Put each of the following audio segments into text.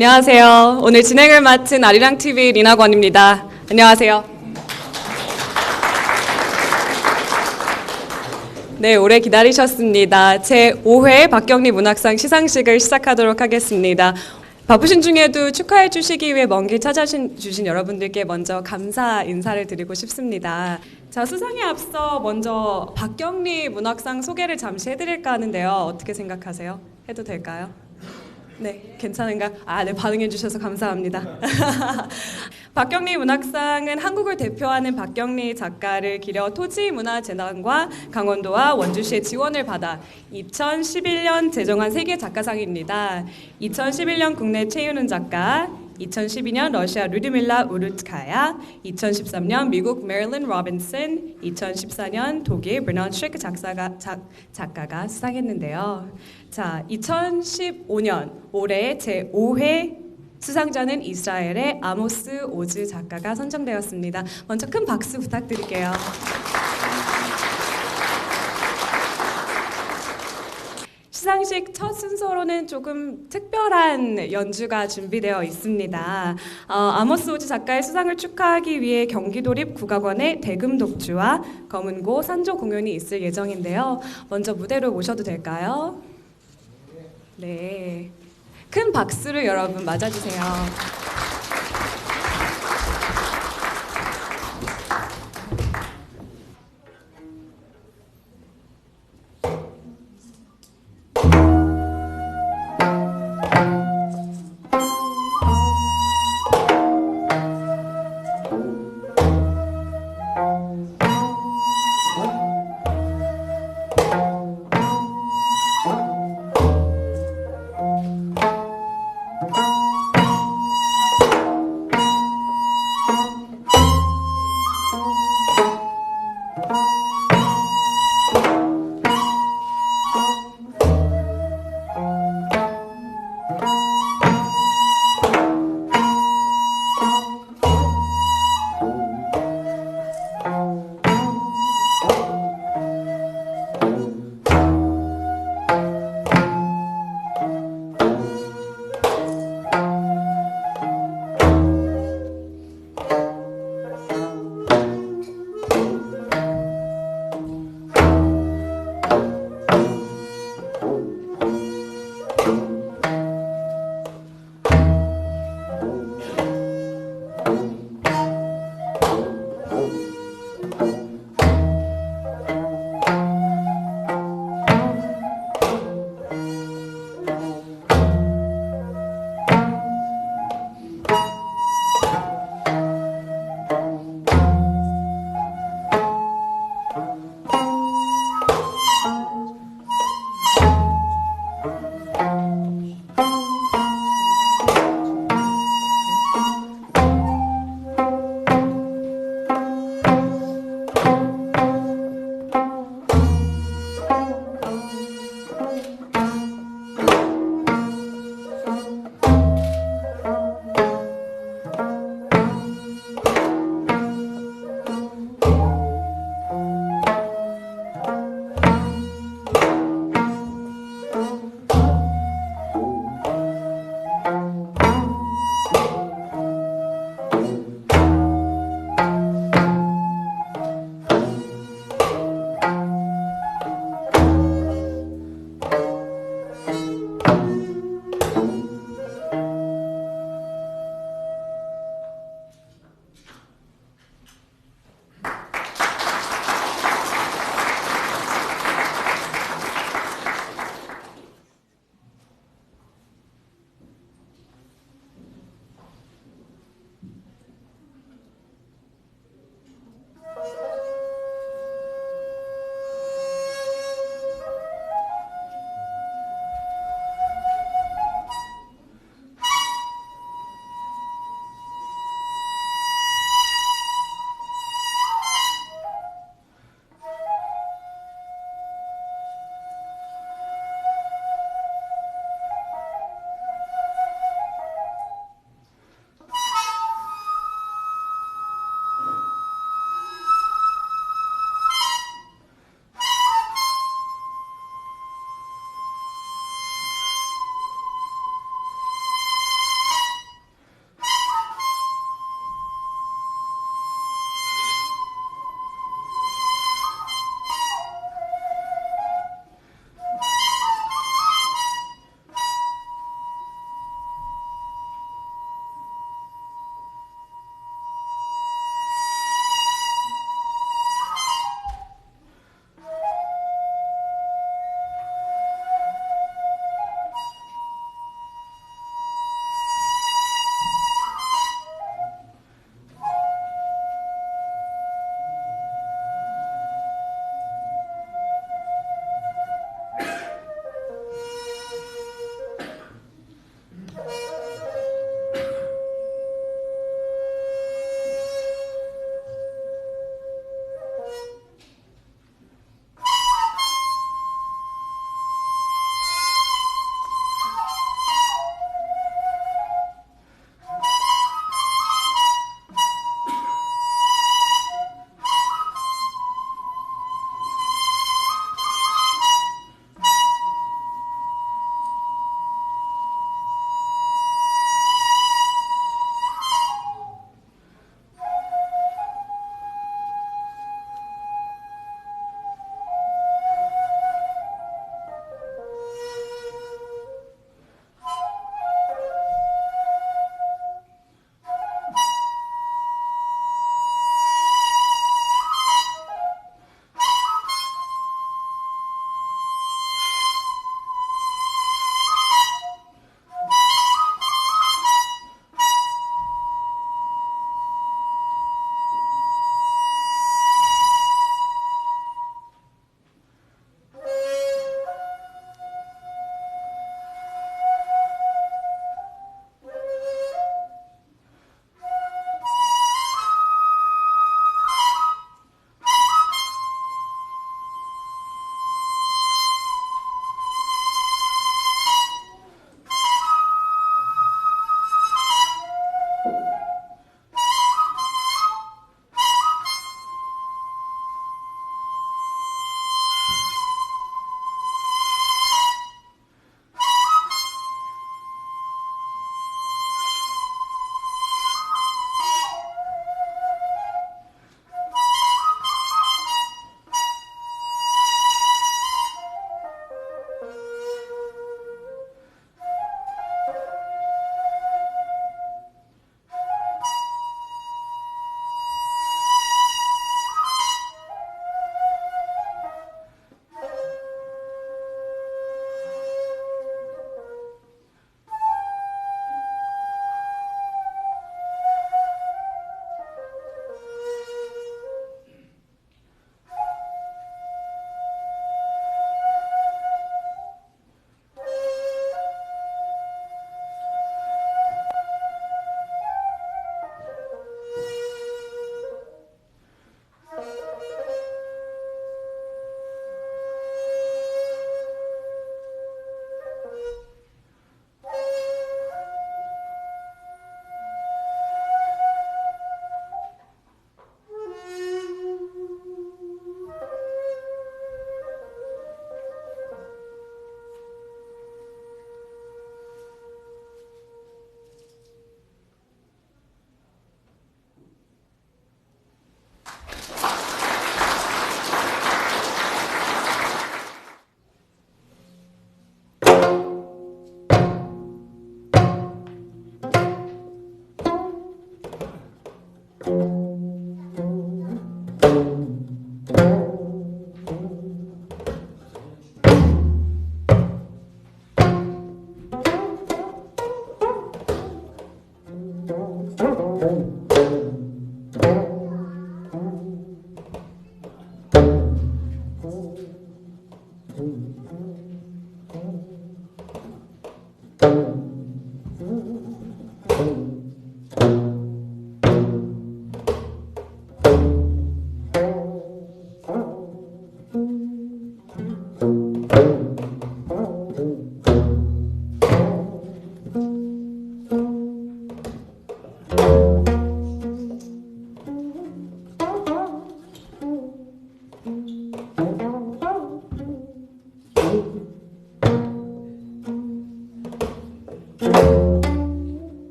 안녕하세요. 오늘 진행을 맡은 아리랑TV 리나권입니다. 안녕하세요. 네, 오래 기다리셨습니다. 제5회 박경리문학상 시상식을 시작하도록 하겠습니다. 바쁘신 중에도 축하해 주시기 위해 먼 길 찾아주신 여러분들께 먼저 감사 인사를 드리고 싶습니다. 자, 수상에 앞서 먼저 박경리 문학상 소개를 잠시 해드릴까 하는데요. 어떻게 생각하세요? 해도 될까요? 네, 괜찮은가? 네, 반응해 주셔서 감사합니다. 박경리 문학상은 한국을 대표하는 박경리 작가를 기려 토지문화재단과 강원도와 원주시의 지원을 받아 2011년 제정한 세계 작가상입니다. 2011년 국내 최윤은 작가, 2012년 러시아 류드밀라 우르트카야, 2013년 미국 메릴린 로빈슨, 2014년 독일 브런슈크 작가가 수상했는데요. 자, 2015년 올해 제5회 수상자는 이스라엘의 아모스 오즈 작가가 선정되었습니다. 먼저 큰 박수 부탁드릴게요. 시상식 첫 순서로는 조금 특별한 연주가 준비되어 있습니다. 아모스 오즈 작가의 수상을 축하하기 위해 경기도립 국악원의 대금 독주와 검은고 산조 공연이 있을 예정인데요. 먼저 무대로 모셔도 될까요? 네, 큰 박수로 여러분 맞아주세요.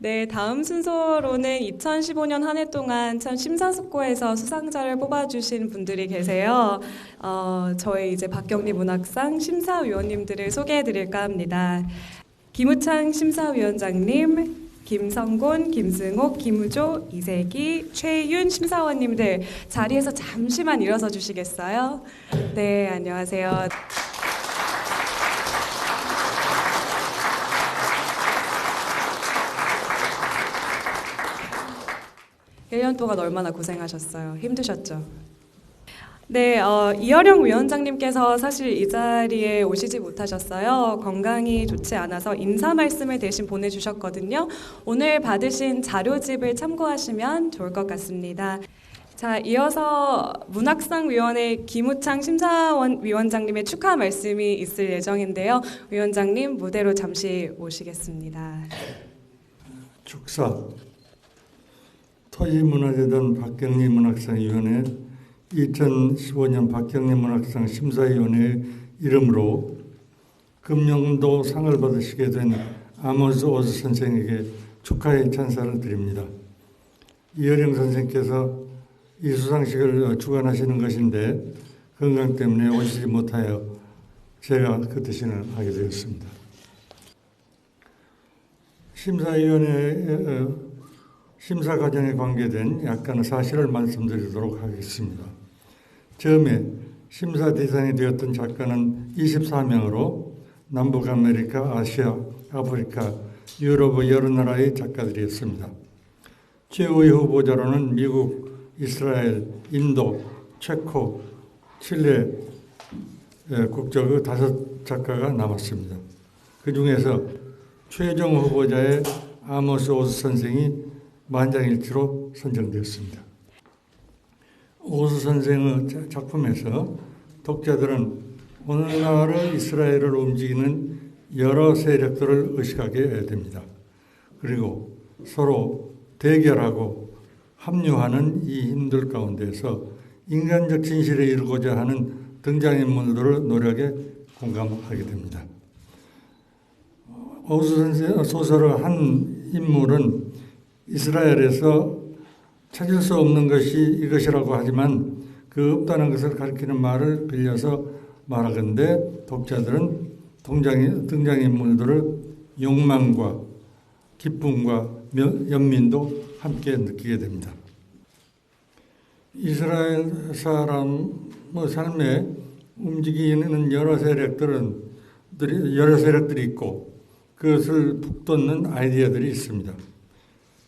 네, 다음 순서로는 2015년 한 해 동안 참 심사숙고해서 수상자를 뽑아주신 분들이 계세요. 저희 이제 박경리 문학상 심사위원님들을 소개해드릴까 합니다. 김우창 심사위원장님, 김성곤, 김승옥, 김우조, 이세기, 최윤 심사원님들 자리에서 잠시만 일어서 주시겠어요? 네, 안녕하세요. 1년 동안 얼마나 고생하셨어요? 힘드셨죠? 네, 이어령 위원장님께서 사실 이 자리에 오시지 못하셨어요. 건강이 좋지 않아서 인사 말씀을 대신 보내주셨거든요. 오늘 받으신 자료집을 참고하시면 좋을 것 같습니다. 자, 이어서 문학상위원회 김우창 심사위원장님의 축하 말씀이 있을 예정인데요. 위원장님 무대로 잠시 모시겠습니다. 축사 토지문화재단 박경리문학상위원회 2015년 박경리문학상 심사위원회 이름으로 금년도 상을 받으시게 된 아모스 오즈 선생에게 축하의 찬사를 드립니다. 이어령 선생께서 이 수상식을 주관하시는 것인데 건강 때문에 오시지 못하여 제가 그 대신을 하게 되었습니다. 심사위원회 심사 과정에 관계된 약간의 사실을 말씀드리도록 하겠습니다. 처음에 심사 대상이 되었던 작가는 24명으로 남북 아메리카, 아시아, 아프리카, 유럽 여러 나라의 작가들이었습니다. 최후의 후보자로는 미국, 이스라엘, 인도, 체코, 칠레 국적의 5작가가 남았습니다. 그 중에서 최종 후보자의 아모스 오즈 선생이 만장일치로 선정되었습니다. 오즈 선생의 작품에서 독자들은 오늘날 이스라엘을 움직이는 여러 세력들을 의식하게 됩니다. 그리고 서로 대결하고 합류하는 이 힘들 가운데서 인간적 진실에 이르고자 하는 등장인물들의 노력에 공감하게 됩니다. 오즈 선생 소설의 한 인물은 이스라엘에서 찾을 수 없는 것이 이것이라고 하지만 그 없다는 것을 가리키는 말을 빌려서 말하건대 독자들은 등장인물들의 욕망과 기쁨과 연민도 함께 느끼게 됩니다. 이스라엘 사람의 삶에 움직이는 여러 세력들이 있고 그것을 북돋는 아이디어들이 있습니다.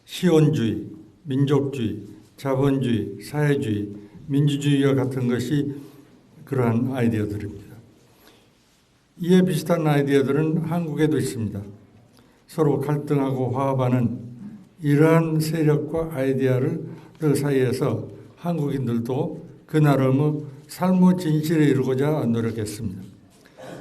시온주의, 민족주의, 자본주의, 사회주의, 민주주의와 같은 것이 그러한 아이디어들입니다. 이에 비슷한 아이디어들은 한국에도 있습니다. 서로 갈등하고 화합하는 이러한 세력과 아이디어를 사이에서 한국인들도 그 나름의 삶의 진실에 이루고자 노력했습니다.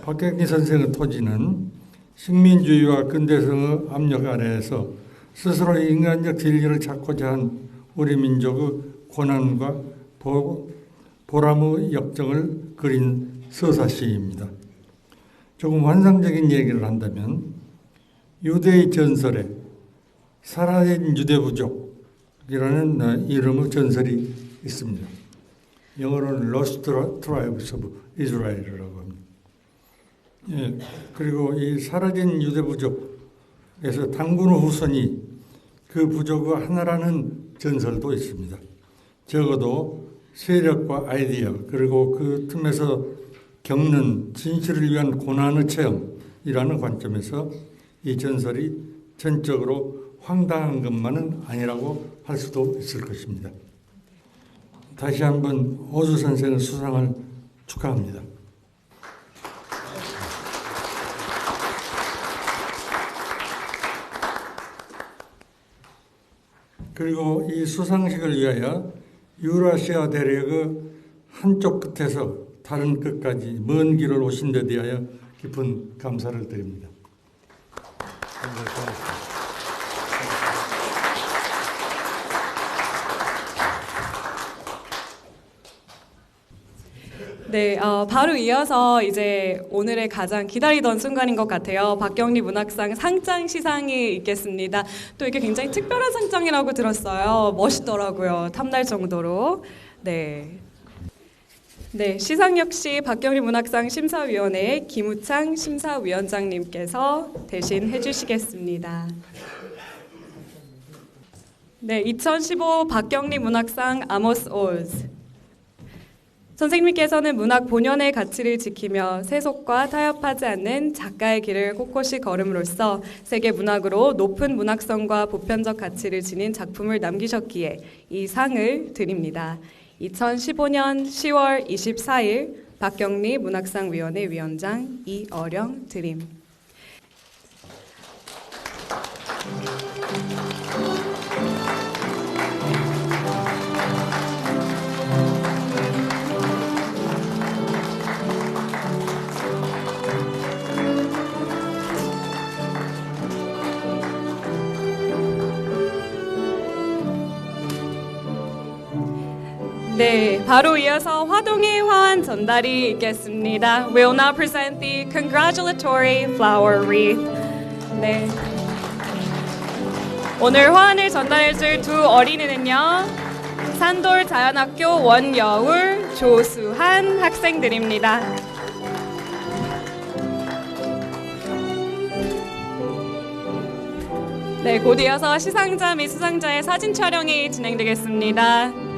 박경리 선생의 토지는 식민주의와 근대성의 압력 아래에서 스스로의 인간적 진리를 찾고자 한 우리 민족의 고난과 보람의 역정을 그린 서사시입니다. 조금 환상적인 얘기를 한다면 유대의 전설에 사라진 유대부족이라는 이름의 전설이 있습니다. 영어로는 Lost Tribes of Israel이라고 합니다. 예, 그리고 이 사라진 유대부족에서 당군의 후손이 그 부족의 하나라는 전설도 있습니다. 적어도 세력과 아이디어 그리고 그 틈에서 겪는 진실을 위한 고난의 체험이라는 관점에서 이 전설이 전적으로 황당한 것만은 아니라고 할 수도 있을 것입니다. 다시 한번 오주 선생의 수상을 축하합니다. 그리고 이 수상식을 위하여 유라시아 대륙의 한쪽 끝에서 다른 끝까지 먼 길을 오신 데 대하여 깊은 감사를 드립니다. 네, 바로 이어서 이제 오늘의 가장 기다리던 순간인 것 같아요. 박경리 문학상 상장 시상이 있겠습니다. 또 이게 굉장히 특별한 상장이라고 들었어요. 멋있더라고요. 탐날 정도로. 네. 네, 시상 역시 박경리 문학상 심사위원회 김우창 심사위원장님께서 대신 해주시겠습니다. 네, 2015 박경리 문학상 아모스 오즈. 선생님께서는 문학 본연의 가치를 지키며 세속과 타협하지 않는 작가의 길을 꼿꼿이 걸음으로써 세계 문학으로 높은 문학성과 보편적 가치를 지닌 작품을 남기셨기에 이 상을 드립니다. 2015년 10월 24일 박경리 문학상위원회 위원장 이어령 드림. 네, 바로 이어서 화동의 화환 전달이 있겠습니다. We'll now present the congratulatory flower wreath. 네, 오늘 화환을 전달해줄 두 어린이는요, 산돌 자연학교 원여울 조수한 학생들입니다. 네, 곧 이어서 시상자 및 수상자의 사진 촬영이 진행되겠습니다.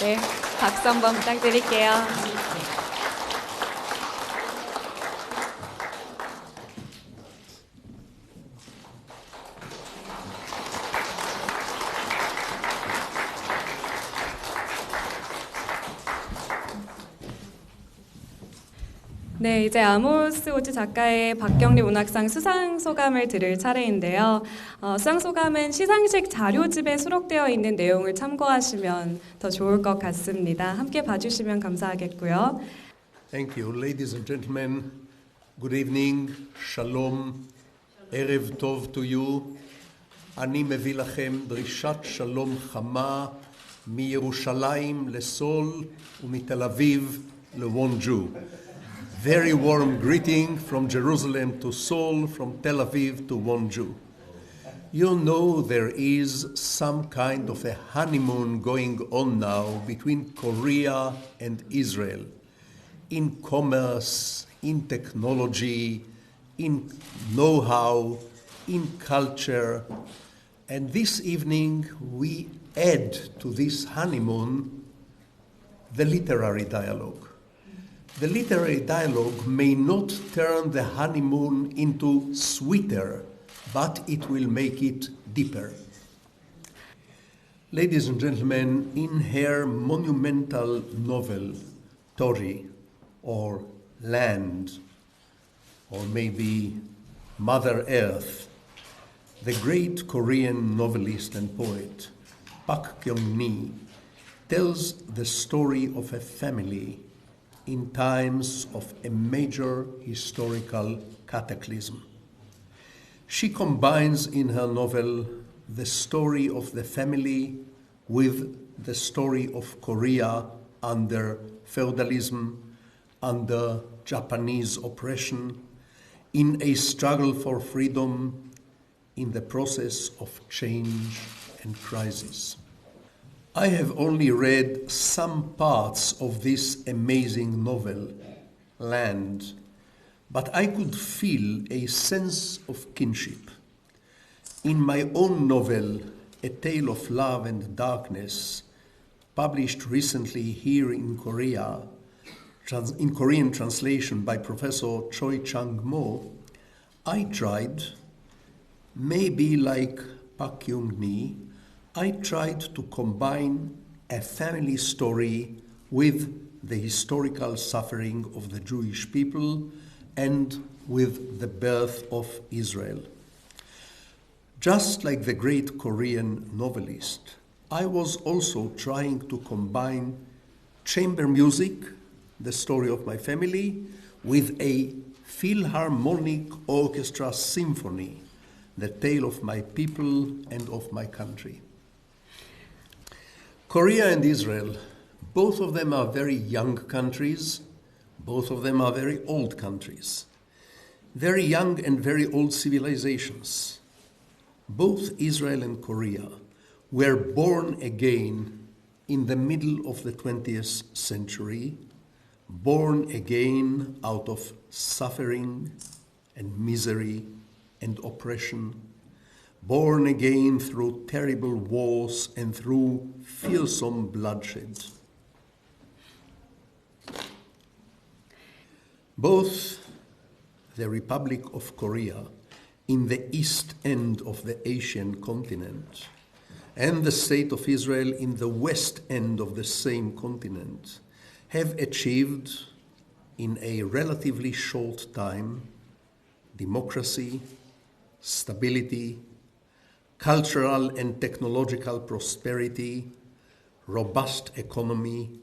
네, 박수 한번 부탁드릴게요. 네, 이제 아모스 오즈 작가의 박경리 문학상 수상 소감을 들을 차례인데요. 수상 소감은 시상식 자료집에 수록되어 있는 내용을 참고하시면 더 좋을 것 같습니다. 함께 봐주시면 감사하겠고요. Thank you, ladies and gentlemen. Good evening, shalom, ערב טוב to you. אני מביא לכם דרישת שלום חמה מירושלים לסול ומתל אביב לוונג'ו. Very warm greeting from Jerusalem to Seoul, from Tel Aviv to Wonju. You know there is some kind of a honeymoon going on now between Korea and Israel in commerce, in technology, in know-how, in culture. And this evening we add to this honeymoon the literary dialogue. The literary dialogue may not turn the honeymoon into sweeter, but it will make it deeper. Ladies and gentlemen, in her monumental novel, Tori, or Land, or maybe Mother Earth, the great Korean novelist and poet, Pak Kyung-ni, tells the story of a family in times of a major historical cataclysm. She combines in her novel the story of the family with the story of Korea under feudalism, under Japanese oppression, in a struggle for freedom, in the process of change and crisis. I have only read some parts of this amazing novel, Land, but I could feel a sense of kinship. In my own novel, A Tale of Love and Darkness, published recently here in Korea, in Korean translation by Professor Choi Chang-mo, I tried, maybe like Pak Kyung-ni, I tried to combine a family story with the historical suffering of the Jewish people and with the birth of Israel. Just like the great Korean novelist, I was also trying to combine chamber music, the story of my family, with a Philharmonic Orchestra symphony, the tale of my people and of my country. Korea and Israel, both of them are very young countries, both of them are very old countries, very young and very old civilizations. Both Israel and Korea were born again in the middle of the 20th century, born again out of suffering and misery and oppression, born again through terrible wars and through fearsome bloodshed. Both the Republic of Korea in the east end of the Asian continent and the State of Israel in the west end of the same continent have achieved in a relatively short time democracy, stability, cultural and technological prosperity, robust economy,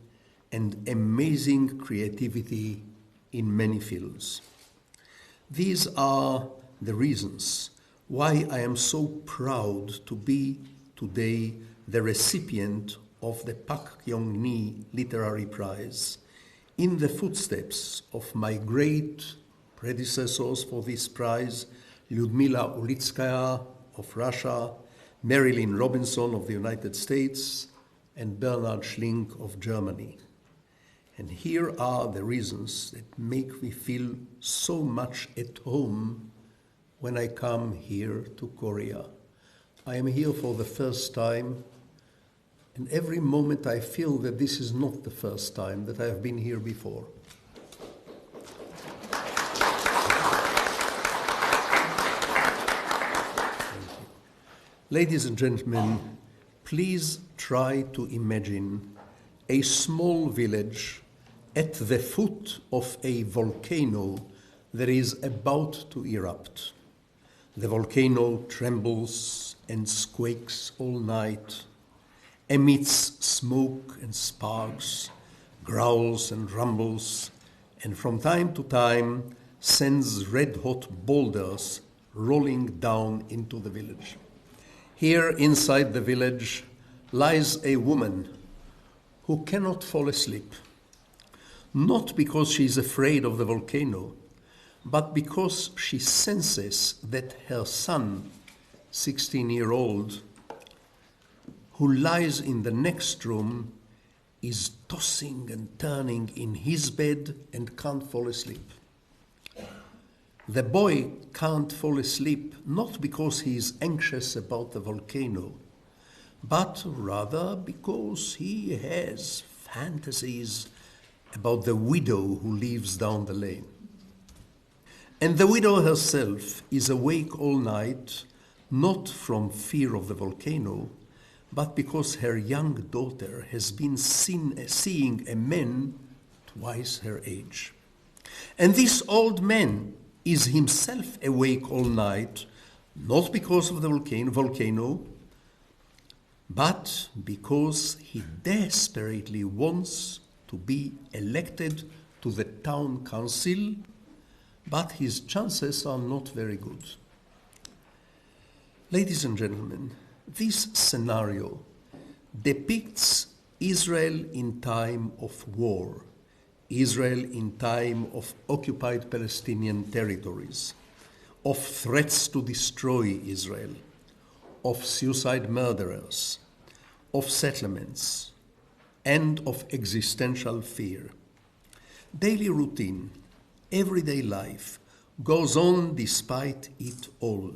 and amazing creativity in many fields. These are the reasons why I am so proud to be today the recipient of the Pak Kyung-ni Literary Prize, in the footsteps of my great predecessors for this prize, Lyudmila Ulitskaya of Russia, Marilyn Robinson of the United States, and Bernhard Schlink of Germany. And here are the reasons that make me feel so much at home when I come here to Korea. I am here for the first time, and every moment I feel that this is not the first time that I have been here before. Ladies and gentlemen, please try to imagine a small village at the foot of a volcano that is about to erupt. The volcano trembles and squeaks all night, emits smoke and sparks, growls and rumbles, and from time to time sends red-hot boulders rolling down into the village. Here inside the village lies a woman who cannot fall asleep, not because she is afraid of the volcano, but because she senses that her son, 16-year-old, who lies in the next room, is tossing and turning in his bed and can't fall asleep. The boy can't fall asleep not because he is anxious about the volcano, but rather because he has fantasies about the widow who lives down the lane. And the widow herself is awake all night, not from fear of the volcano, but because her young daughter has been seeing a man twice her age. And this old man is himself awake all night, not because of the volcano, but because he desperately wants to be elected to the town council, but his chances are not very good. Ladies and gentlemen, this scenario depicts Israel in time of war, Israel in time of occupied Palestinian territories, of threats to destroy Israel, of suicide murderers, of settlements, and of existential fear. Daily routine, everyday life goes on despite it all.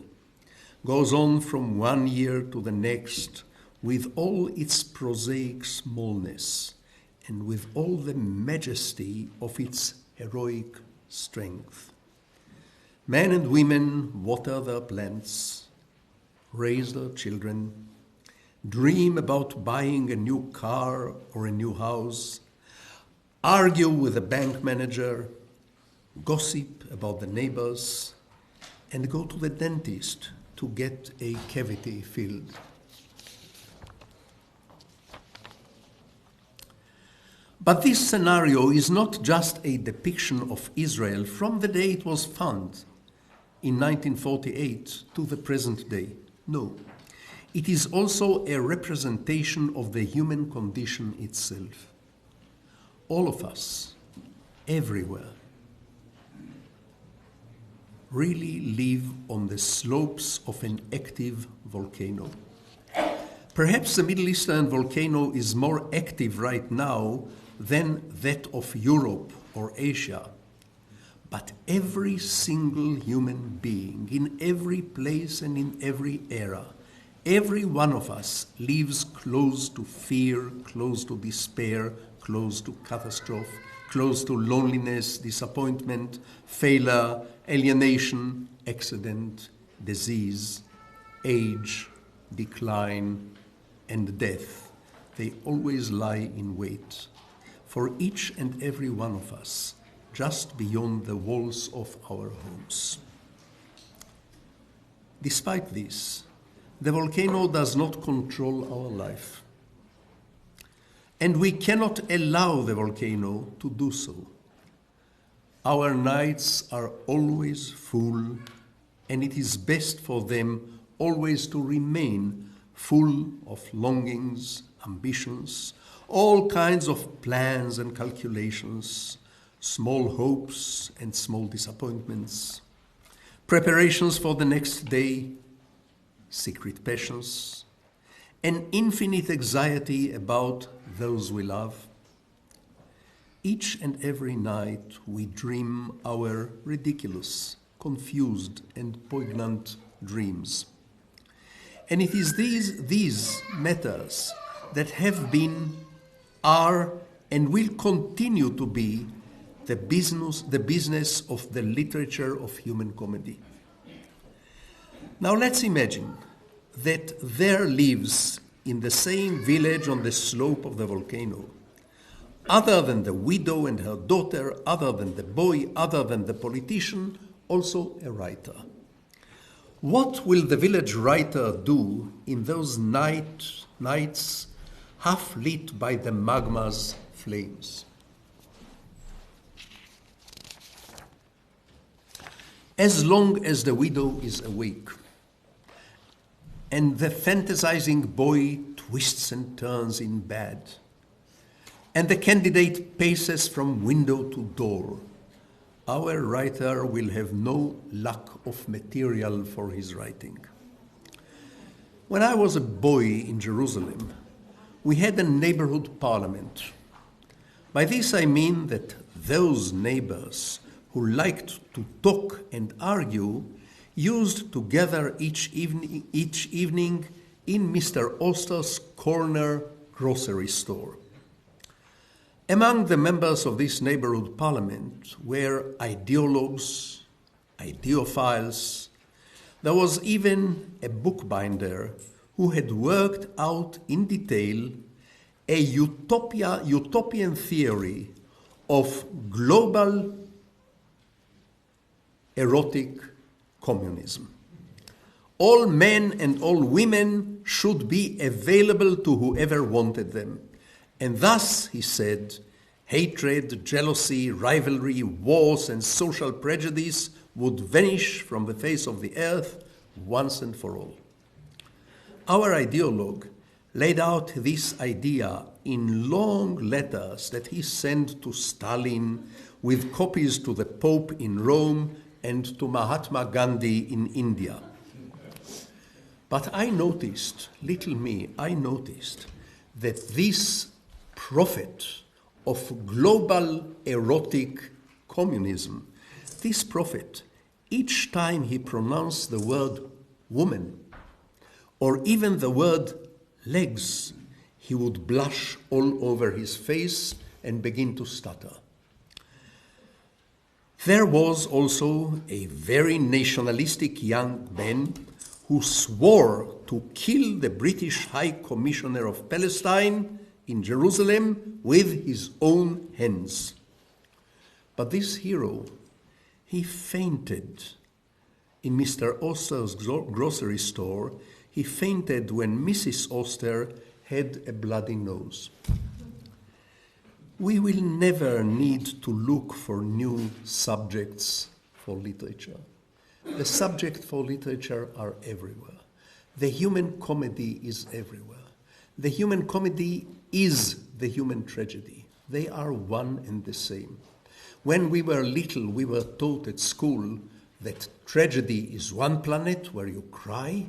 goes on from one year to the next with all its prosaic smallness and with all the majesty of its heroic strength. Men and women water their plants, raise their children, dream about buying a new car or a new house, argue with the bank manager, gossip about the neighbors, and go to the dentist to get a cavity filled. But this scenario is not just a depiction of Israel from the day it was found in 1948 to the present day. No, it is also a representation of the human condition itself. All of us, everywhere, really live on the slopes of an active volcano. Perhaps the Middle Eastern volcano is more active right now than that of Europe or Asia. But every single human being, in every place and in every era, every one of us lives close to fear, close to despair, close to catastrophe, close to loneliness, disappointment, failure, alienation, accident, disease, age, decline, and death. They always lie in wait for each and every one of us, just beyond the walls of our homes. Despite this, the volcano does not control our life. And we cannot allow the volcano to do so. Our nights are always full, and it is best for them always to remain full of longings, ambitions, all kinds of plans and calculations, small hopes and small disappointments, preparations for the next day, secret passions, and infinite anxiety about those we love. Each and every night we dream our ridiculous, confused, and poignant dreams. And it is these matters that have been, are, and will continue to be the business of the literature of human comedy. Now let's imagine that there lives in the same village on the slope of the volcano, other than the widow and her daughter, other than the boy, other than the politician, also a writer. What will the village writer do in those nights half lit by the magma's flames? As long as the widow is awake and the fantasizing boy twists and turns in bed, and the candidate paces from window to door, our writer will have no lack of material for his writing. When I was a boy in Jerusalem, we had a neighborhood parliament. By this I mean that those neighbors who liked to talk and argue used to gather each evening in Mr. Oster's corner grocery store. Among the members of this neighborhood parliament were ideologues, ideophiles. There was even a bookbinder who had worked out in detail a utopian theory of global erotic communism. All men and all women should be available to whoever wanted them. And thus, he said, hatred, jealousy, rivalry, wars, and social prejudice would vanish from the face of the earth once and for all. Our ideologue laid out this idea in long letters that he sent to Stalin, with copies to the Pope in Rome and to Mahatma Gandhi in India. But I noticed that this prophet of global erotic communism, this prophet, each time he pronounced the word woman, or even the word legs, he would blush all over his face and begin to stutter. There was also a very nationalistic young man who swore to kill the British High Commissioner of Palestine in Jerusalem with his own hands. But this hero, he fainted in Mr. Oster's grocery store. He fainted when Mrs. Oster had a bloody nose. We will never need to look for new subjects for literature. The subjects for literature are everywhere. The human comedy is everywhere. The human comedy is the human tragedy. They are one and the same. When we were little, we were taught at school that tragedy is one planet where you cry,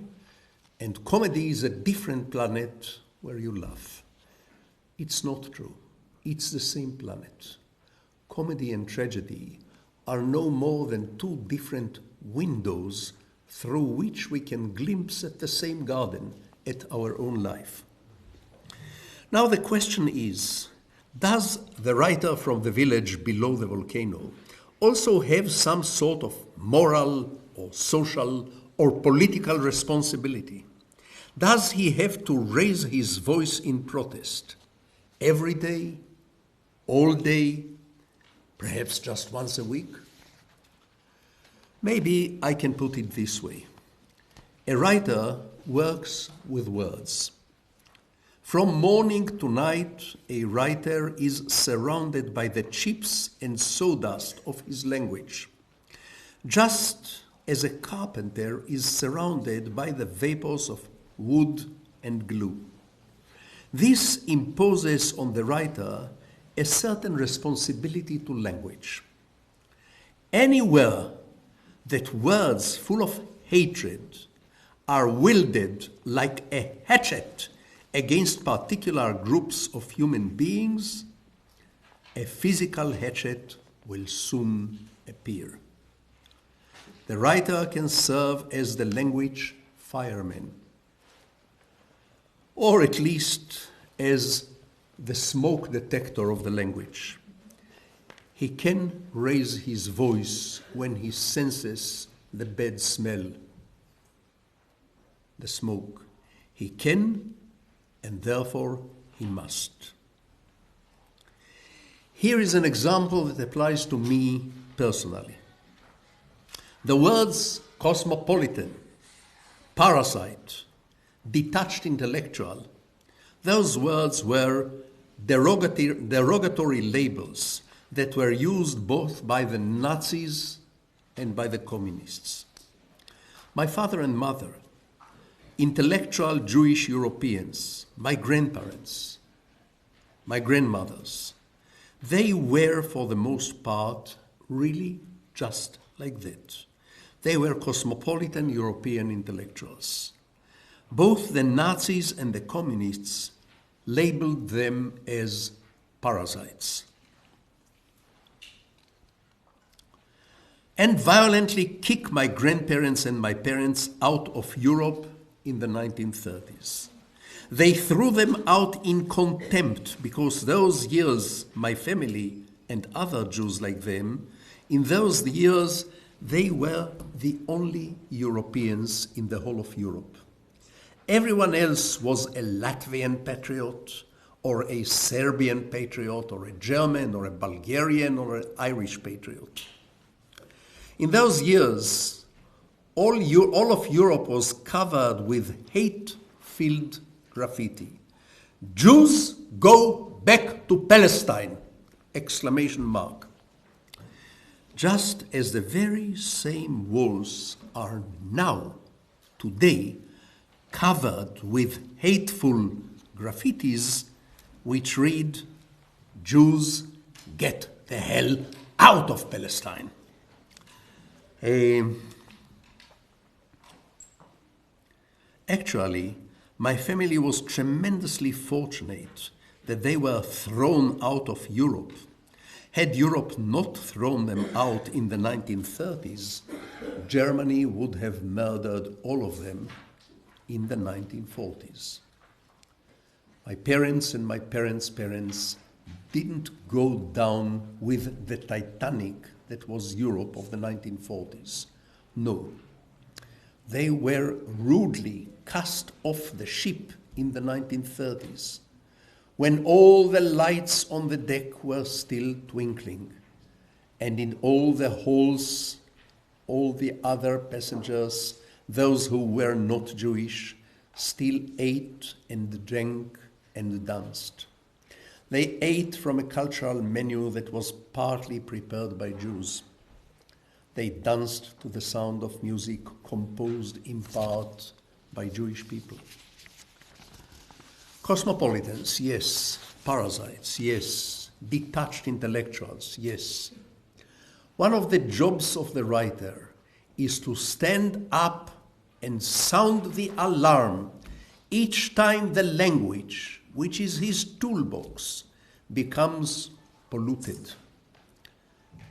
and comedy is a different planet where you laugh. It's not true. It's the same planet. Comedy and tragedy are no more than two different windows through which we can glimpse at the same garden, at our own life. Now the question is, does the writer from the village below the volcano also have some sort of moral or social or political responsibility? Does he have to raise his voice in protest every day, all day, perhaps just once a week? Maybe I can put it this way. A writer works with words. From morning to night, a writer is surrounded by the chips and sawdust of his language, just as a carpenter is surrounded by the vapors of wood and glue. This imposes on the writer a certain responsibility to language. Anywhere that words full of hatred are wielded like a hatchet against particular groups of human beings, a physical hatchet will soon appear. The writer can serve as the language fireman, or at least as the smoke detector of the language. He can raise his voice when he senses the bad smell, the smoke. He can, and therefore he must. Here is an example that applies to me personally. The words cosmopolitan, parasite, detached intellectual, those words were derogatory labels that were used both by the Nazis and by the communists. My father and mother, intellectual Jewish Europeans, my grandparents, my grandmothers, they were for the most part really just like that. They were cosmopolitan European intellectuals. Both the Nazis and the communists labeled them as parasites, and violently kicked my grandparents and my parents out of Europe in the 1930s. They threw them out in contempt because those years, my family and other Jews like them, in those years, they were the only Europeans in the whole of Europe. Everyone else was a Latvian patriot, or a Serbian patriot, or a German, or a Bulgarian, or an Irish patriot. In those years, all of Europe was covered with hate-filled graffiti. Jews, go back to Palestine! Exclamation mark. Just as the very same walls are now, today, covered with hateful graffitis which read, Jews, get the hell out of Palestine. Actually, my family was tremendously fortunate that they were thrown out of Europe. Had Europe not thrown them out in the 1930s, Germany would have murdered all of them in the 1940s. My parents and my parents' parents didn't go down with the Titanic that was Europe of the 1940s. No. They were rudely cast off the ship in the 1930s, when all the lights on the deck were still twinkling, and in all the halls, all the other passengers, those who were not Jewish, still ate and drank and danced. They ate from a cultural menu that was partly prepared by Jews. They danced to the sound of music composed in part by Jewish people. Cosmopolitans, yes. Parasites, yes. Detached intellectuals, yes. One of the jobs of the writer is to stand up and sound the alarm each time the language, which is his toolbox, becomes polluted.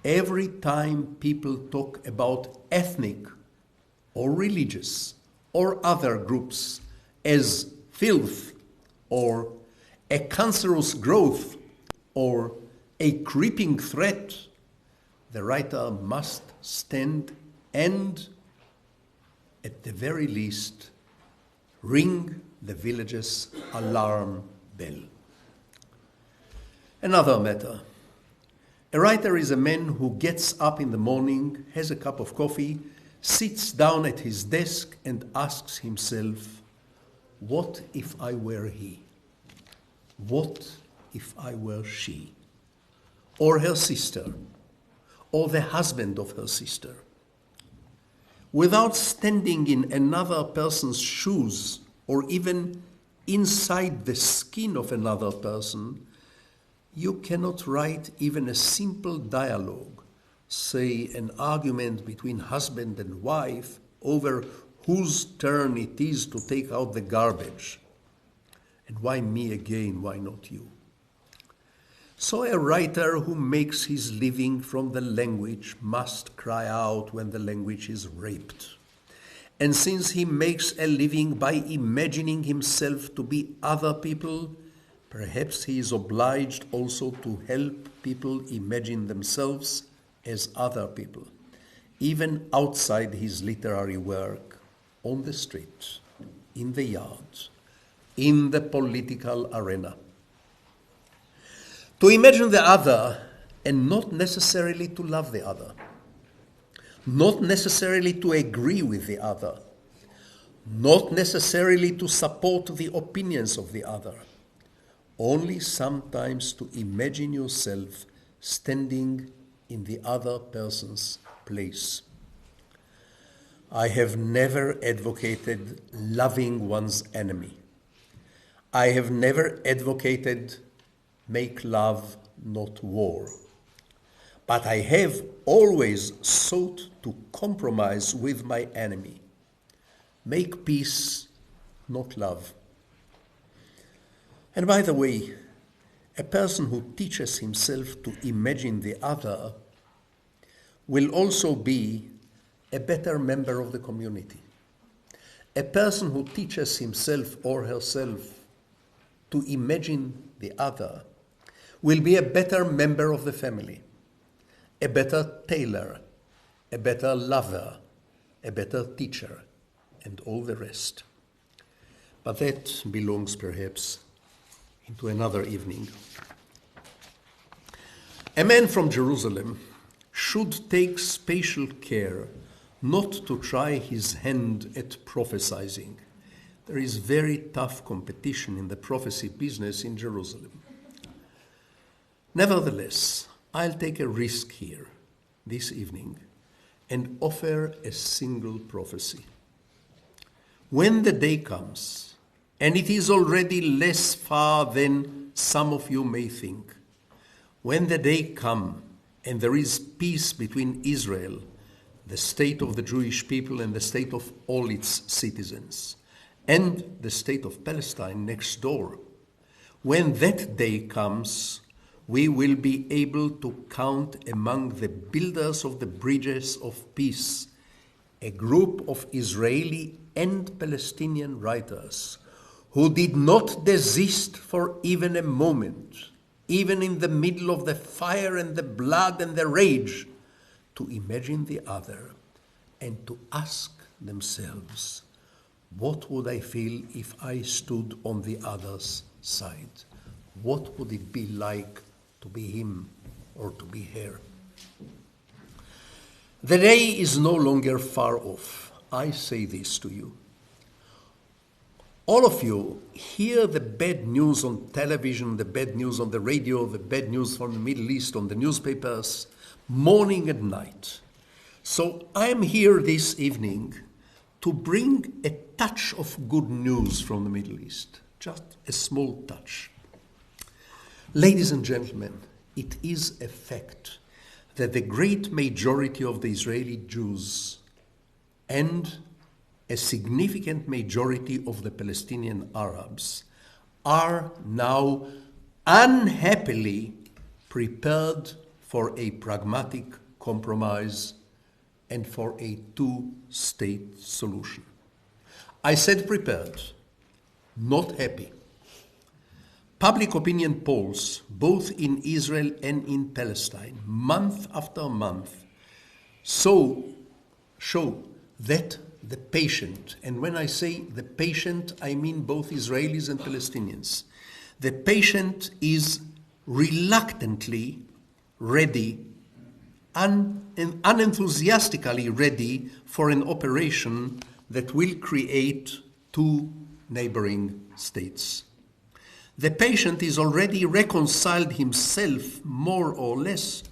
Every time people talk about ethnic or religious or other groups as filth or a cancerous growth or a creeping threat, the writer must stand and, at the very least, ring the village's alarm bell. Another matter. A writer is a man who gets up in the morning, has a cup of coffee, sits down at his desk and asks himself, what if I were he? What if I were she? Or her sister? Or the husband of her sister? Without standing in another person's shoes or even inside the skin of another person, you cannot write even a simple dialogue, say an argument between husband and wife over whose turn it is to take out the garbage. And why me again, why not you? So a writer who makes his living from the language must cry out when the language is raped. And since he makes a living by imagining himself to be other people, perhaps he is obliged also to help people imagine themselves as other people, even outside his literary work, on the street, in the yard, in the political arena. To imagine the other and not necessarily to love the other, not necessarily to agree with the other, not necessarily to support the opinions of the other, only sometimes to imagine yourself standing in the other person's place. I have never advocated loving one's enemy. I have never advocated make love, not war. But I have always sought to compromise with my enemy. Make peace, not love. And by the way, a person who teaches himself to imagine the other will also be a better member of the community. A person who teaches himself or herself to imagine the other will be a better member of the family, a better tailor, a better lover, a better teacher, and all the rest. But that belongs perhaps into another evening. A man from Jerusalem should take special care not to try his hand at prophesizing. There is very tough competition in the prophecy business in Jerusalem. Nevertheless, I'll take a risk here this evening and offer a single prophecy. When the day comes, and it is already less far than some of you may think, when the day comes and there is peace between Israel, the state of the Jewish people and the state of all its citizens, and the state of Palestine next door, when that day comes, we will be able to count among the builders of the bridges of peace a group of Israeli and Palestinian writers who did not desist for even a moment, even in the middle of the fire and the blood and the rage, to imagine the other and to ask themselves, what would I feel if I stood on the other's side? What would it be like to be him or to be her? The day is no longer far off. I say this to you. All of you hear the bad news on television, the bad news on the radio, the bad news from the Middle East on the newspapers, morning and night. So I am here this evening to bring a touch of good news from the Middle East, just a small touch. Ladies and gentlemen, it is a fact that the great majority of the Israeli Jews and a significant majority of the Palestinian Arabs are now unhappily prepared for a pragmatic compromise and for a two-state solution. I said prepared, not happy. Public opinion polls, both in Israel and in Palestine, month after month, show that the patient, and when I say the patient, I mean both Israelis and Palestinians, the patient is reluctantly ready and unenthusiastically ready for an operation that will create two neighboring states. The patient is already reconciled himself, more or less,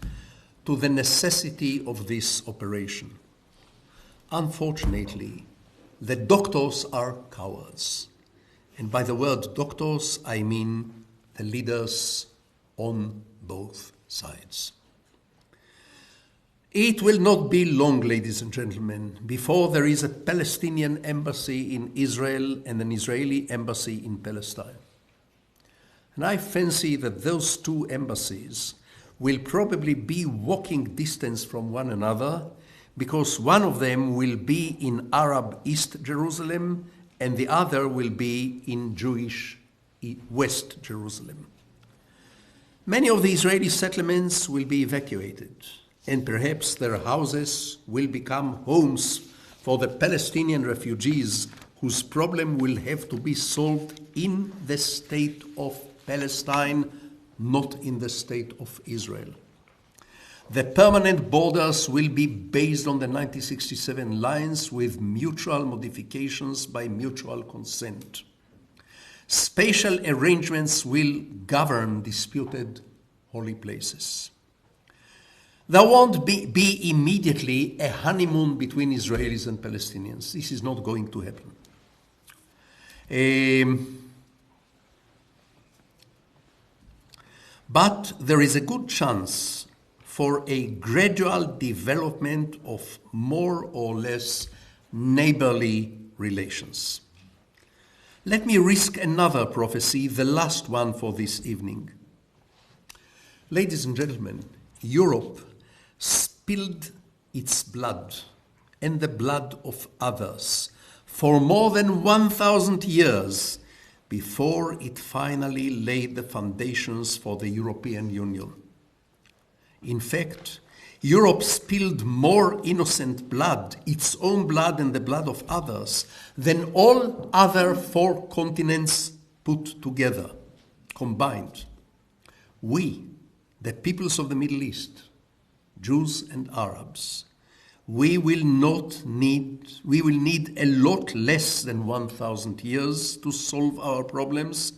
to the necessity of this operation. Unfortunately, the doctors are cowards. And by the word doctors, I mean the leaders on both sides. It will not be long, ladies and gentlemen, before there is a Palestinian embassy in Israel and an Israeli embassy in Palestine. And I fancy that those two embassies will probably be walking distance from one another, because one of them will be in Arab East Jerusalem and the other will be in Jewish West Jerusalem. Many of the Israeli settlements will be evacuated, and perhaps their houses will become homes for the Palestinian refugees whose problem will have to be solved in the state of Palestine, not in the state of Israel. The permanent borders will be based on the 1967 lines with mutual modifications by mutual consent. Spatial arrangements will govern disputed holy places. There won't be immediately a honeymoon between Israelis and Palestinians. This is not going to happen. But there is a good chance for a gradual development of more or less neighborly relations. Let me risk another prophecy, the last one for this evening. Ladies and gentlemen, Europe spilled its blood and the blood of others for more than 1,000 years before it finally laid the foundations for the European Union. In fact, Europe spilled more innocent blood, its own blood and the blood of others, than all other four continents put together, combined. We, the peoples of the Middle East, Jews and Arabs, we will need a lot less than 1,000 years to solve our problems,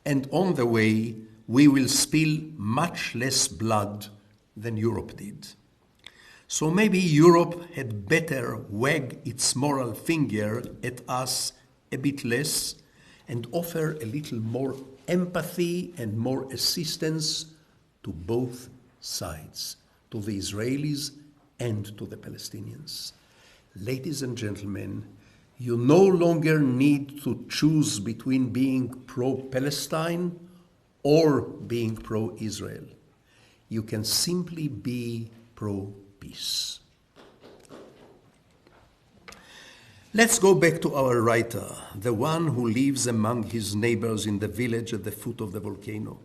and on the way, we will spill much less blood than Europe did. So maybe Europe had better wag its moral finger at us a bit less and offer a little more empathy and more assistance to both sides, to the Israelis and to the Palestinians. Ladies and gentlemen, you no longer need to choose between being pro-Palestine or being pro-Israel. You can simply be pro-peace. Let's go back to our writer, the one who lives among his neighbors in the village at the foot of the volcano.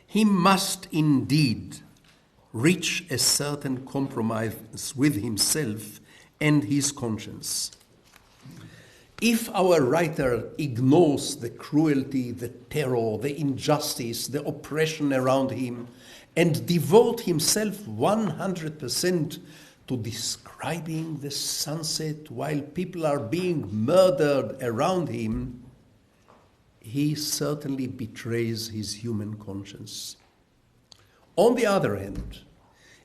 He must indeed reach a certain compromise with himself and his conscience. If our writer ignores the cruelty, the terror, the injustice, the oppression around him, and devotes himself 100% to describing the sunset while people are being murdered around him, he certainly betrays his human conscience. On the other hand,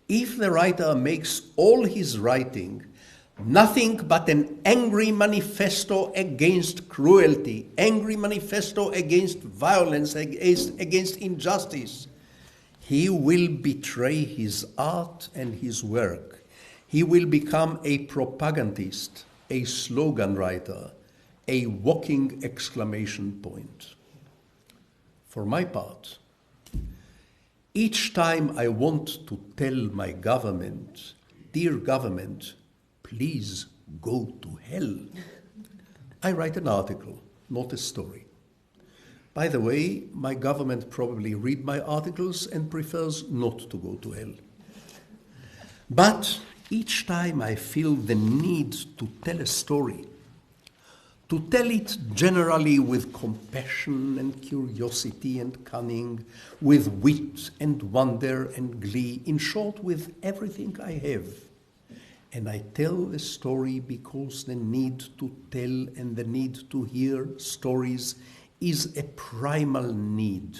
if the writer makes all his writing nothing but an angry manifesto against cruelty, angry manifesto against violence, against injustice, he will betray his art and his work. He will become a propagandist, a slogan writer, a walking exclamation point. For my part, each time I want to tell my government, dear government, please go to hell, I write an article, not a story. By the way, my government probably read my articles and prefers not to go to hell. But each time I feel the need to tell a story, to tell it generally with compassion and curiosity and cunning, with wit and wonder and glee, in short, with everything I have. And I tell the story because the need to tell and the need to hear stories is a primal need.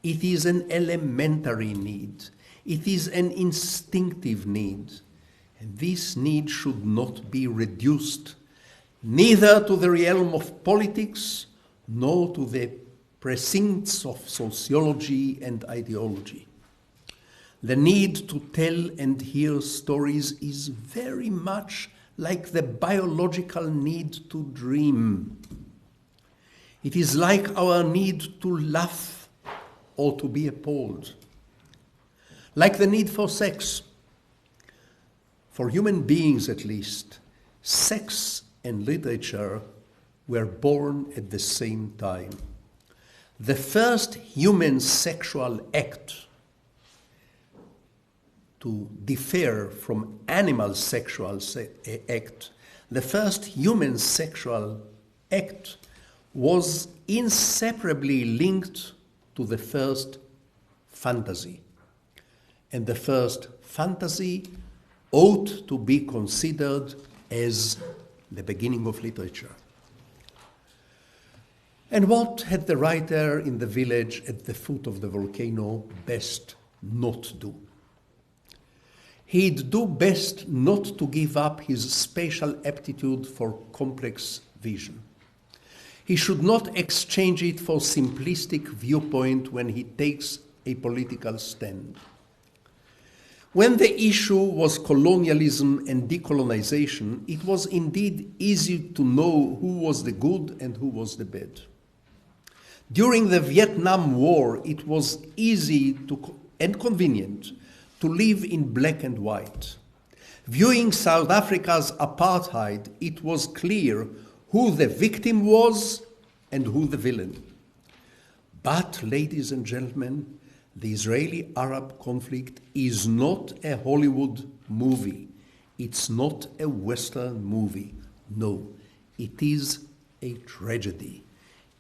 It is an elementary need. It is an instinctive need. And this need should not be reduced neither to the realm of politics nor to the precincts of sociology and ideology. The need to tell and hear stories is very much like the biological need to dream. It is like our need to laugh or to be appalled. Like the need for sex. For human beings, at least, sex and literature were born at the same time. The first human sexual act, to differ from animal sexual act, the first human sexual act was inseparably linked to the first fantasy. And the first fantasy ought to be considered as the beginning of literature. And what had the writer in the village at the foot of the volcano best not do? He'd do best not to give up his spatial aptitude for complex vision. He should not exchange it for simplistic viewpoint when he takes a political stand. When the issue was colonialism and decolonization, it was indeed easy to know who was the good and who was the bad. During the Vietnam War, it was easy and convenient to live in black and white. Viewing South Africa's apartheid, it was clear who the victim was and who the villain. But, ladies and gentlemen, the Israeli-Arab conflict is not a Hollywood movie. It's not a Western movie. No, it is a tragedy.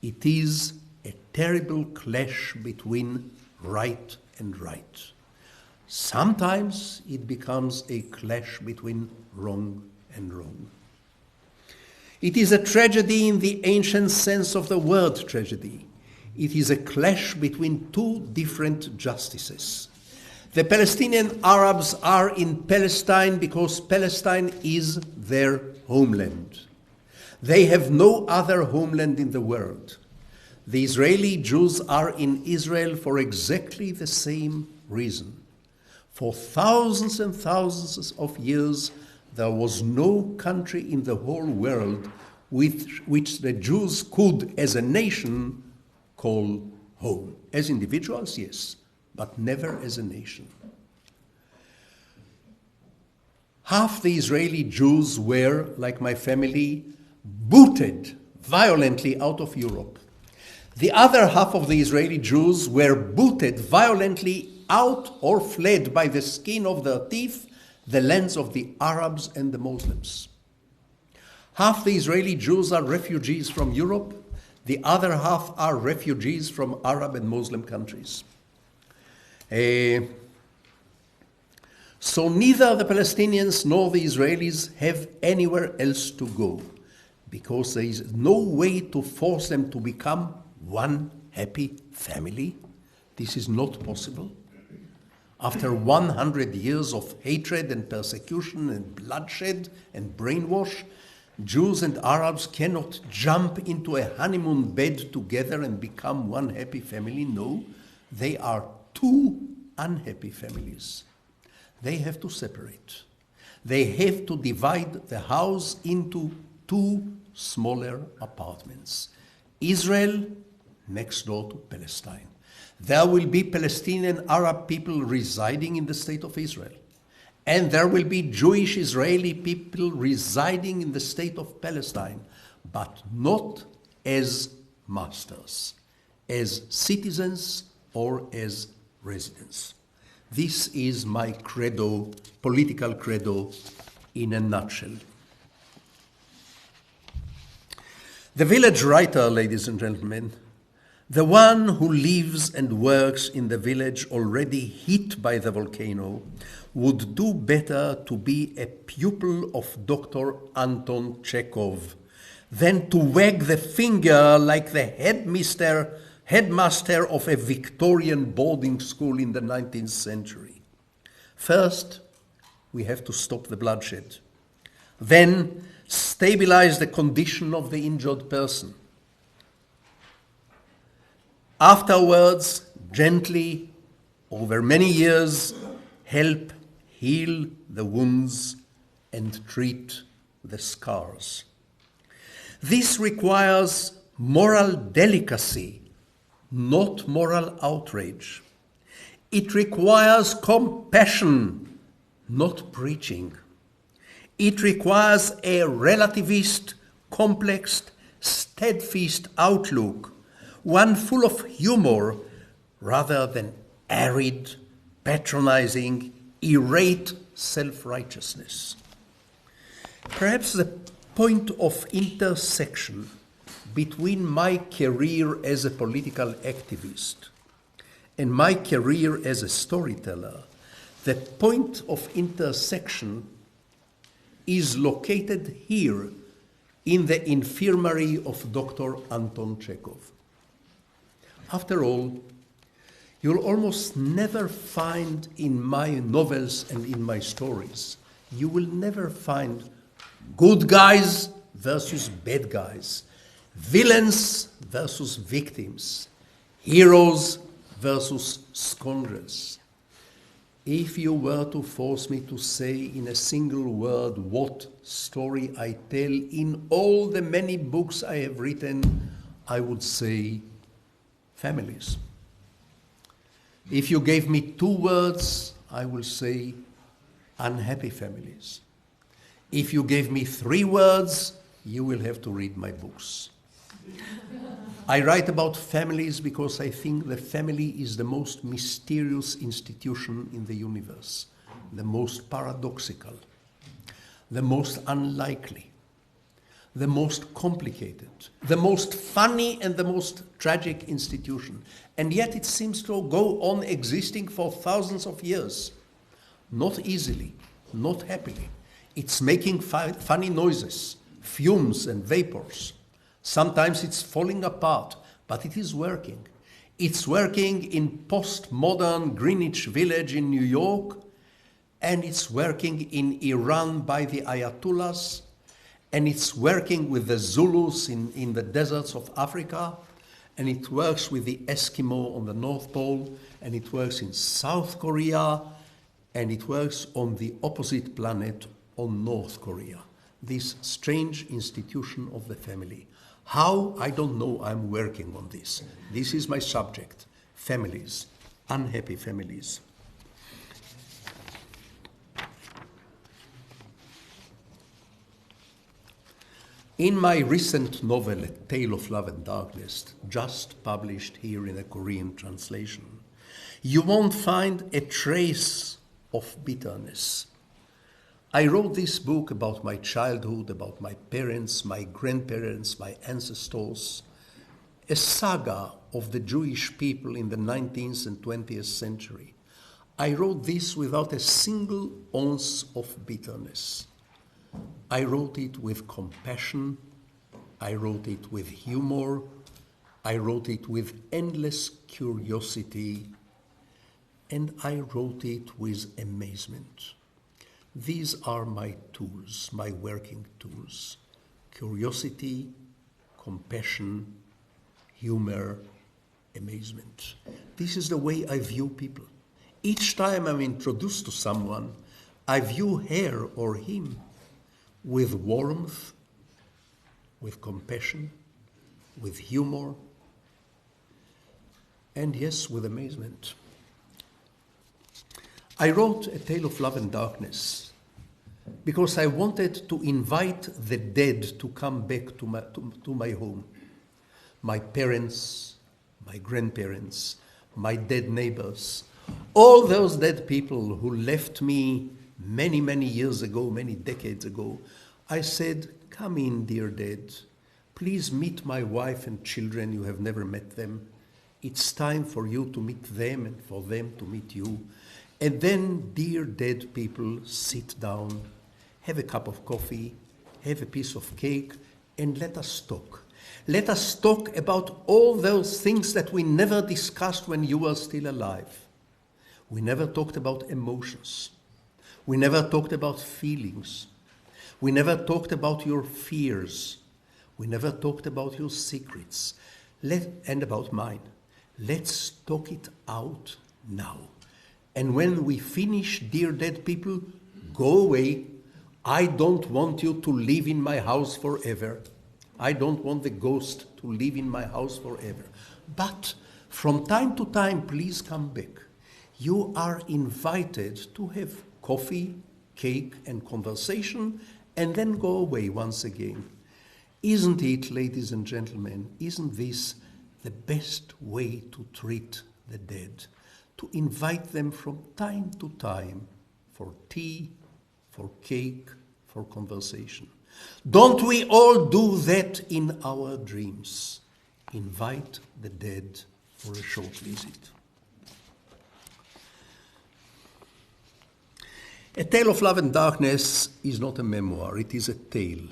It is a terrible clash between right and right. Sometimes it becomes a clash between wrong and wrong. It is a tragedy in the ancient sense of the word tragedy. It is a clash between two different justices. The Palestinian Arabs are in Palestine because Palestine is their homeland. They have no other homeland in the world. The Israeli Jews are in Israel for exactly the same reason. For thousands and thousands of years, there was no country in the whole world with which the Jews could, as a nation, call home. As individuals, yes, but never as a nation. Half the Israeli Jews were, like my family, booted violently out of Europe. The other half of the Israeli Jews were booted violently out or fled by the skin of their teeth the lands of the Arabs and the Muslims. Half the Israeli Jews are refugees from Europe. The other half are refugees from Arab and Muslim countries. So neither the Palestinians nor the Israelis have anywhere else to go, because there is no way to force them to become one happy family. This is not possible. After 100 years of hatred and persecution and bloodshed and brainwash, Jews and Arabs cannot jump into a honeymoon bed together and become one happy family. No, they are two unhappy families. They have to separate. They have to divide the house into two smaller apartments. Israel next door to Palestine. There will be Palestinian Arab people residing in the state of Israel. And there will be Jewish Israeli people residing in the state of Palestine, but not as masters, as citizens or as residents. This is my credo, political credo, in a nutshell. The village writer, ladies and gentlemen, the one who lives and works in the village already hit by the volcano, would do better to be a pupil of Dr. Anton Chekhov than to wag the finger like the headmaster of a Victorian boarding school in the 19th century. First, we have to stop the bloodshed. Then, stabilize the condition of the injured person. Afterwards, gently, over many years, help heal the wounds and treat the scars. This requires moral delicacy, not moral outrage. It requires compassion, not preaching. It requires a relativist, complex, steadfast outlook, one full of humor rather than arid, patronizing, irate self-righteousness. Perhaps the point of intersection between my career as a political activist and my career as a storyteller, the point of intersection is located here in the infirmary of Dr. Anton Chekhov. After all, you'll almost never find in my novels and in my stories, you will never find good guys versus bad guys, villains versus victims, heroes versus scoundrels. If you were to force me to say in a single word what story I tell in all the many books I have written, I would say families. If you gave me 2 words, I will say unhappy families. If you gave me 3 words, you will have to read my books. I write about families because I think the family is the most mysterious institution in the universe, the most paradoxical, the most unlikely, the most complicated, the most funny and the most tragic institution. And yet it seems to go on existing for thousands of years. Not easily, not happily. It's making funny noises, fumes and vapors. Sometimes it's falling apart, but it is working. It's working in postmodern Greenwich Village in New York, and it's working in Iran by the Ayatollahs, and it's working with the Zulus in the deserts of Africa, and it works with the Eskimo on the North Pole, and it works in South Korea, and it works on the opposite planet on North Korea. This strange institution of the family. How? I don't know. I'm working on this. This is my subject. Families, unhappy families. In my recent novel, A Tale of Love and Darkness, just published here in a Korean translation, you won't find a trace of bitterness. I wrote this book about my childhood, about my parents, my grandparents, my ancestors, a saga of the Jewish people in the 19th and 20th century. I wrote this without a single ounce of bitterness. I wrote it with compassion, I wrote it with humor, I wrote it with endless curiosity, and I wrote it with amazement. These are my tools, my working tools: curiosity, compassion, humor, amazement. This is the way I view people. Each time I'm introduced to someone, I view her or him with warmth, with compassion, with humor, and yes, with amazement. I wrote A Tale of Love and Darkness because I wanted to invite the dead to come back to my home. My parents, my grandparents, my dead neighbors, all those dead people who left me many, many years ago, many decades ago. I said, come in, dear dead. Please meet my wife and children. You have never met them. It's time for you to meet them and for them to meet you. And then, dear dead people, sit down, have a cup of coffee, have a piece of cake, and let us talk. Let us talk about all those things that we never discussed when you were still alive. We never talked about emotions. We never talked about feelings. We never talked about your fears. We never talked about your secrets. And about mine. Let's talk it out now. And when we finish, dear dead people, go away. I don't want you to live in my house forever. I don't want the ghost to live in my house forever. But from time to time, please come back. You are invited to have coffee, cake, and conversation, and then go away once again. Isn't it, ladies and gentlemen, isn't this the best way to treat the dead? To invite them from time to time for tea, for cake, for conversation. Don't we all do that in our dreams? Invite the dead for a short visit. A Tale of Love and Darkness is not a memoir, it is a tale.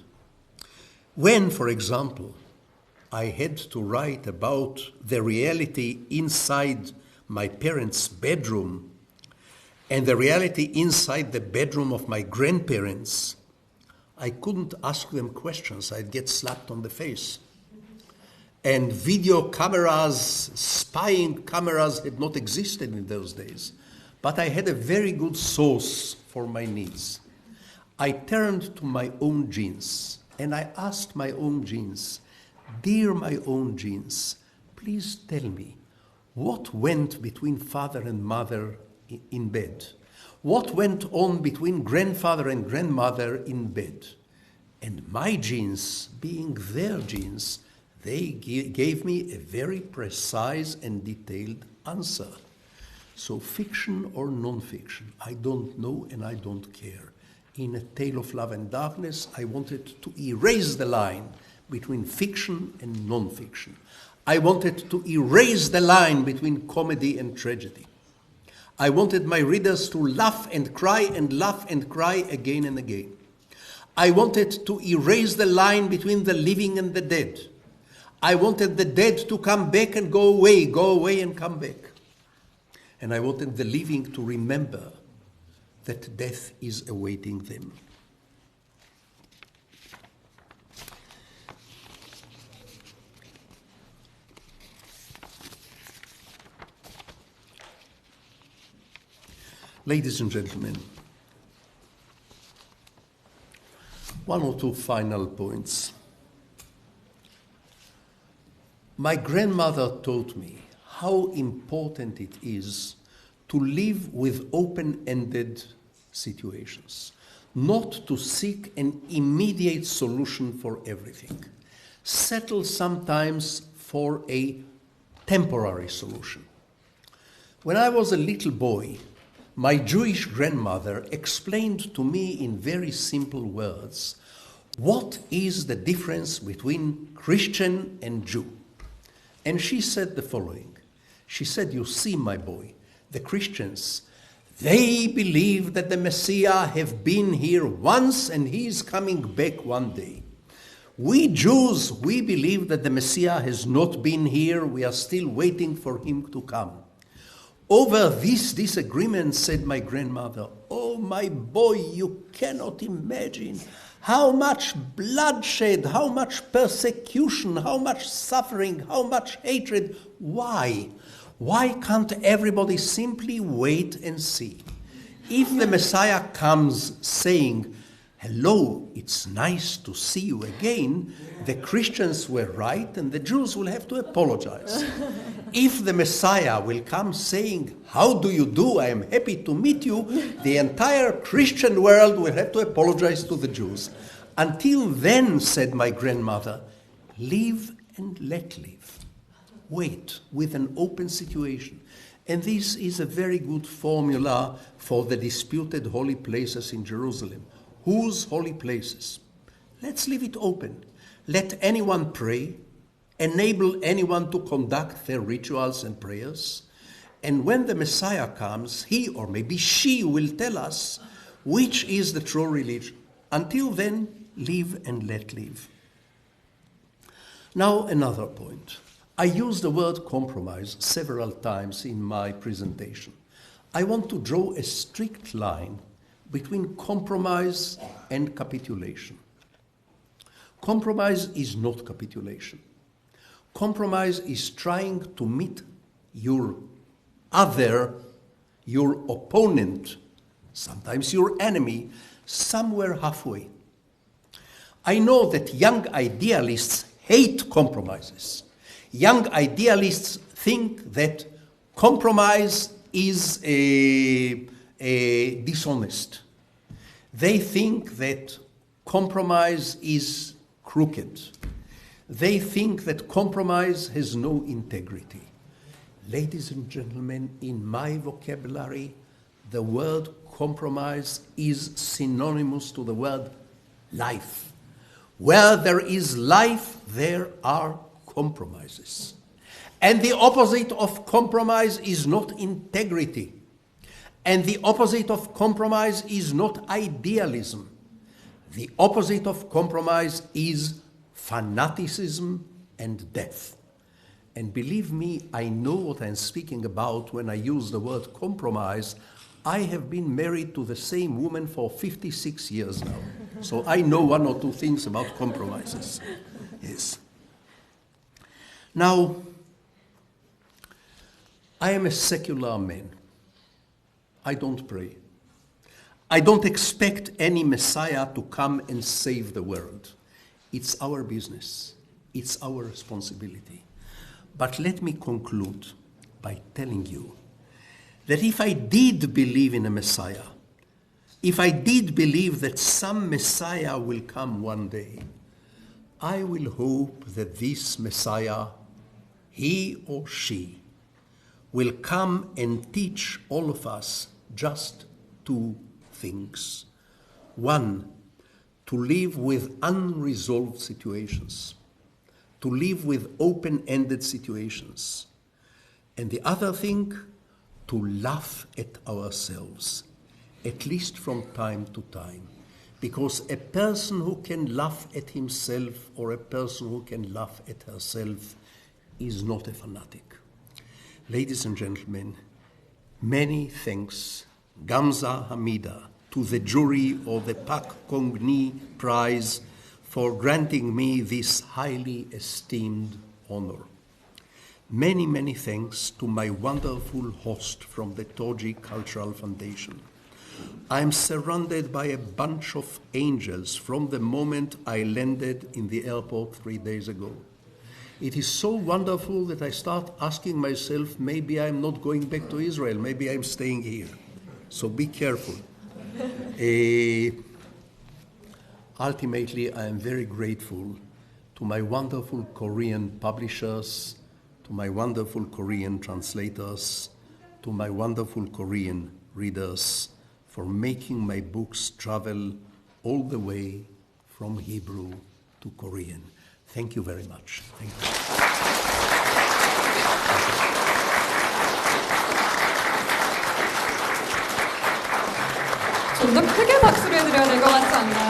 When, for example, I had to write about the reality inside my parents' bedroom and the reality inside the bedroom of my grandparents, I couldn't ask them questions. I'd get slapped on the face. And video cameras, spying cameras had not existed in those days. But I had a very good source for my needs. I turned to my own genes and I asked my own genes, dear my own genes, please tell me, what went between father and mother in bed? What went on between grandfather and grandmother in bed? And my genes, being their genes, they gave me a very precise and detailed answer. So fiction or non-fiction, I don't know and I don't care. In A Tale of Love and Darkness, I wanted to erase the line between fiction and non-fiction. I wanted to erase the line between comedy and tragedy. I wanted my readers to laugh and cry again and again. I wanted to erase the line between the living and the dead. I wanted the dead to come back and go away and come back. And I wanted the living to remember that death is awaiting them. Ladies and gentlemen, one or two final points. My grandmother taught me how important it is to live with open-ended situations, not to seek an immediate solution for everything. Settle sometimes for a temporary solution. When I was a little boy, my Jewish grandmother explained to me in very simple words what is the difference between Christian and Jew. And she said the following. She said, you see, my boy, the Christians, they believe that the Messiah have been here once and he is coming back one day. We Jews, we believe that the Messiah has not been here. We are still waiting for him to come. Over this disagreement, said my grandmother, oh, my boy, you cannot imagine how much bloodshed, how much persecution, how much suffering, how much hatred. Why? Why can't everybody simply wait and see? If the Messiah comes saying, hello, it's nice to see you again, the Christians were right and the Jews will have to apologize. If the Messiah will come saying, how do you do? I am happy to meet you, the entire Christian world will have to apologize to the Jews. Until then, said my grandmother, live and let live. Wait with an open situation. And this is a very good formula for the disputed holy places in Jerusalem. Whose holy places? Let's leave it open. Let anyone pray, enable anyone to conduct their rituals and prayers. And when the Messiah comes, he or maybe she will tell us which is the true religion. Until then, live and let live. Now, another point. I used the word compromise several times in my presentation. I want to draw a strict line between compromise and capitulation. Compromise is not capitulation. Compromise is trying to meet your other, your opponent, sometimes your enemy, somewhere halfway. I know that young idealists hate compromises. Young idealists think that compromise is dishonest. They think that compromise is crooked. They think that compromise has no integrity. Ladies and gentlemen, in my vocabulary, the word compromise is synonymous to the word life. Where there is life, there are compromises. And the opposite of compromise is not integrity. And the opposite of compromise is not idealism. The opposite of compromise is fanaticism and death. And believe me, I know what I'm speaking about when I use the word compromise. I have been married to the same woman for 56 years now. So I know one or two things about compromises. Yes. Now, I am a secular man. I don't pray. I don't expect any Messiah to come and save the world. It's our business. It's our responsibility. But let me conclude by telling you that if I did believe in a Messiah, if I did believe that some Messiah will come one day, I will hope that this Messiah, he or she, will come and teach all of us just two things. One, to live with unresolved situations, to live with open-ended situations. And the other thing, to laugh at ourselves, at least from time to time. Because a person who can laugh at himself or a person who can laugh at herself is not a fanatic. Ladies and gentlemen, many thanks, Gamza Hamida, to the jury of the Pak Kong Ni Prize for granting me this highly esteemed honor. Many, many thanks to my wonderful host from the Toji Cultural Foundation. I am surrounded by a bunch of angels from the moment I landed in the airport 3 days ago. it is so wonderful that I start asking myself, maybe I'm not going back to Israel, maybe I'm staying here. So be careful. Ultimately, I am very grateful to my wonderful Korean publishers, to my wonderful Korean translators, to my wonderful Korean readers for making my books travel all the way from Hebrew to Korean. Thank you very much. Thank you. 좀 더 크게 박수를 드려야 될 것 같지 않나요?